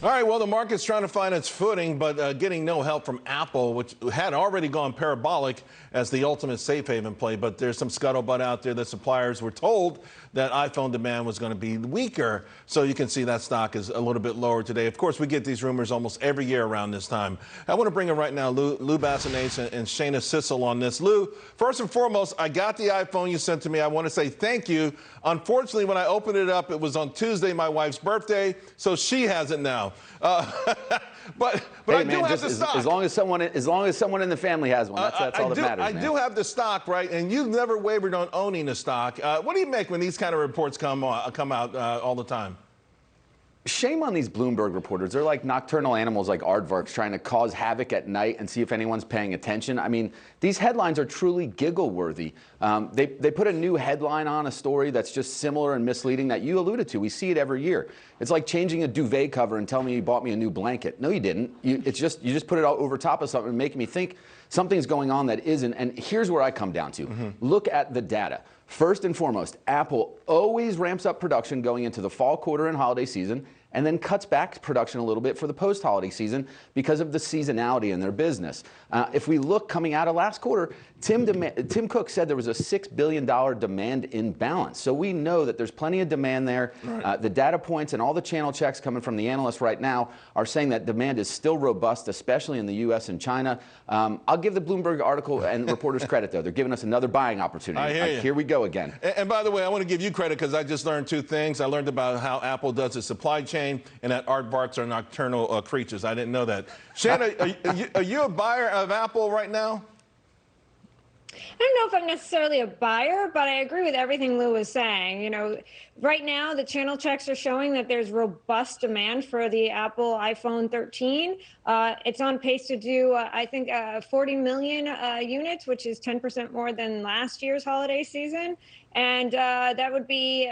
All right, well, the market's trying to find its footing, but getting no help from Apple, which had already gone parabolic as the ultimate safe haven play. But there's some scuttlebutt out there that suppliers were told that iPhone demand was going to be weaker. So you can see that stock is a little bit lower today. Of course, we get these rumors almost every year around this time. I want to bring in right now Lou Basenese and Shayna Sissel on this. Lou, first and foremost, I got the iPhone you sent to me. I want to say thank you. Unfortunately, when I opened it up, it was on Tuesday, my wife's birthday, so she has it now. But hey, I man, do have the stock. As long as someone in the family has one, that's all that matters. I do have the stock, right? And you've never wavered on owning the stock. What do you make when these kind of reports come out all the time? Shame on these Bloomberg reporters. They're like nocturnal animals like aardvarks trying to cause havoc at night and see if anyone's paying attention. I mean, these headlines are truly giggle-worthy. They put a new headline on a story that's just similar and misleading that you alluded to. We see it every year. It's like changing a duvet cover and telling me you bought me a new blanket. No, you didn't. You just put it all over top of something and making me think something's going on that isn't. And here's where I come down to. Look at the data. First and foremost, Apple always ramps up production going into the fall quarter and holiday season, and then cuts back production a little bit for the post-holiday season because of the seasonality in their business. If we look coming out of last quarter, Tim Cook said there was a $6 billion demand imbalance. So we know that there's plenty of demand there. Right. The data points and all the channel checks coming from the analysts right now are saying that demand is still robust, especially in the U.S. and China. I'll give the Bloomberg article and reporters credit, though. They're giving us another buying opportunity. I hear you. Here we go again. And by the way, I want to give you credit because I just learned two things. I learned about how Apple does its supply chain and that aardvarks are nocturnal creatures. I didn't know that. Shanna, are you a buyer of Apple right now? I don't know if I'm necessarily a buyer, but I agree with everything Lou was saying. You know, right now the channel checks are showing that there's robust demand for the Apple iPhone 13. It's on pace to do, I think, 40 million units, which is 10% more than last year's holiday season. And that would be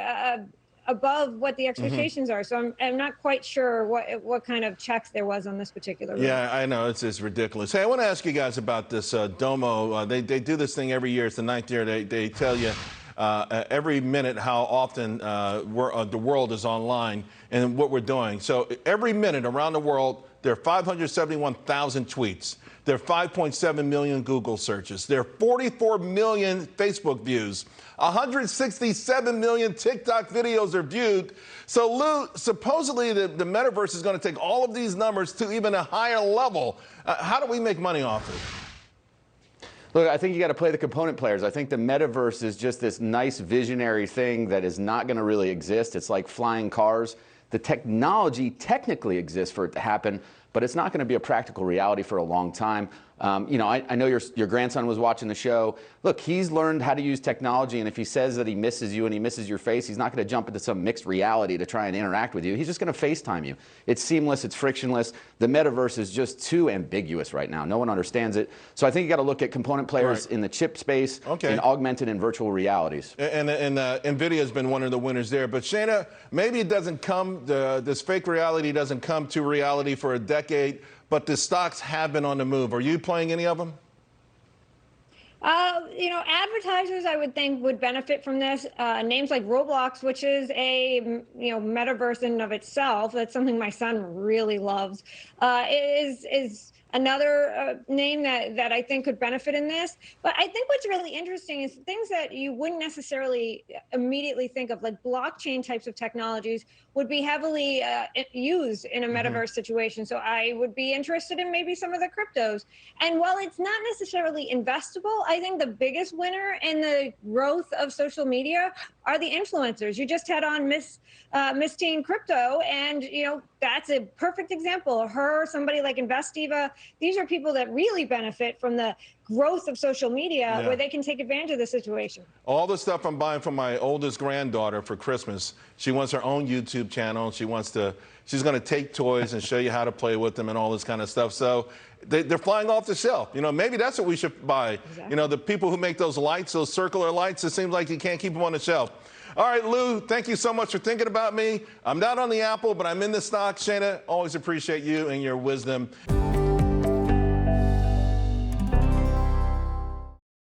above what the expectations are. So I'm not quite sure what kind of checks there was on this particular room. Yeah, I know. It's ridiculous. Hey, I want to ask you guys about this Domo. They do this thing every year. It's the 9th year. They tell you every minute how often the world is online and what we're doing. So every minute around the world, there are 571,000 tweets. There are 5.7 million Google searches. There are 44 million Facebook views. 167 million TikTok videos are viewed. So, Lou, supposedly the Metaverse is going to take all of these numbers to even a higher level. How do we make money off it? Look, I think you got to play the component players. I think the Metaverse is just this nice visionary thing that is not going to really exist. It's like flying cars. The technology technically exists for it to happen, but it's not going to be a practical reality for a long time. You know, I know your grandson was watching the show. Look, he's learned how to use technology, and if he says that he misses you and he misses your face, he's not going to jump into some mixed reality to try and interact with you. He's just going to FaceTime you. It's seamless. It's frictionless. The Metaverse is just too ambiguous right now. No one understands it. So I think you got to look at component players in the chip space, in augmented and virtual realities. And NVIDIA has been one of the winners there. But Shayna, maybe it doesn't come, this fake reality doesn't come to reality for a decade, but the stocks have been on the move. Are you playing any of them? You know, advertisers, I would think, would benefit from this. Names like Roblox, which is a metaverse in and of itself. That's something my son really loves. Is another name that I think could benefit in this. But I think what's really interesting is things that you wouldn't necessarily immediately think of, like blockchain types of technologies, would be heavily used in a metaverse situation. So I would be interested in maybe some of the cryptos. And while it's not necessarily investable, I think the biggest winner in the growth of social media are the influencers. You just had on Miss Teen Crypto, and that's a perfect example. Her, somebody like Investiva. These are people that really benefit from the growth of social media, where they can take advantage of the situation. All the stuff I'm buying for my oldest granddaughter for Christmas, she wants her own YouTube channel. She's going to take toys and show you how to play with them and all this kind of stuff. So they're flying off the shelf. Maybe that's what we should buy. Exactly. The people who make those lights, those circular lights, it seems like you can't keep them on the shelf. All right, Lou, thank you so much for thinking about me. I'm not on the Apple, but I'm in the stock. Shayna, always appreciate you and your wisdom.